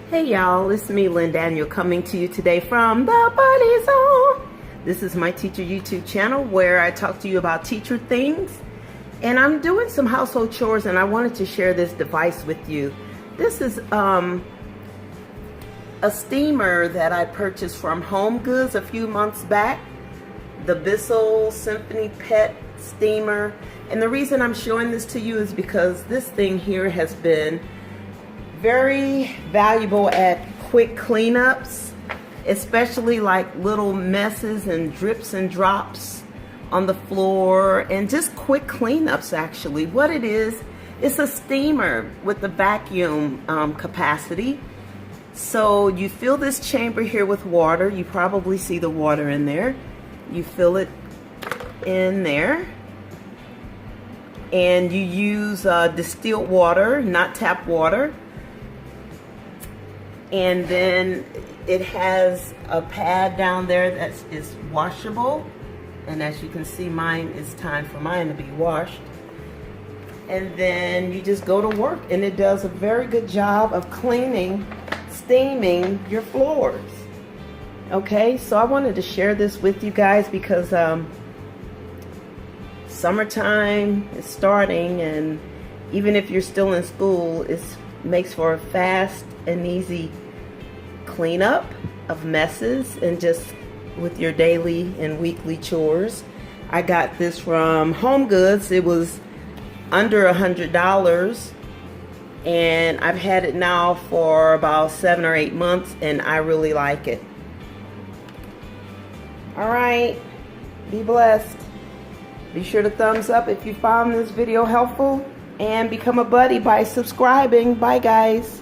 Hey y'all, it's me, Lynn Daniel, coming to you today from the Buddy Zone. This is my teacher YouTube channel where I talk to you about teacher things. And I'm doing some household chores and I wanted to share this device with you. This is a steamer that I purchased from Home Goods a few months back. The Bissell Symphony pet steamer. And the reason I'm showing this to you is because this thing here has been very valuable at quick cleanups, especially like little messes and drips and drops on the floor, and just quick cleanups. Actually, what it is, it's a steamer with the vacuum capacity. So you fill this chamber here with water. You probably see the water in there. You fill it in there and you use distilled water, not tap water. And then it has a pad down there that is washable, and as you can see, mine is time for mine to be washed. And then you just go to work and it does a very good job of cleaning, steaming your floors. Okay, so I wanted to share this with you guys because summertime is starting, and even if you're still in school, it makes for a fast and easy cleanup of messes and just with your daily and weekly chores. I got this from Home Goods. It was under $100 and I've had it now for about 7 or 8 months and I really like it. Alright, be blessed. Be sure to thumbs up if you found this video helpful and become a buddy by subscribing. Bye guys.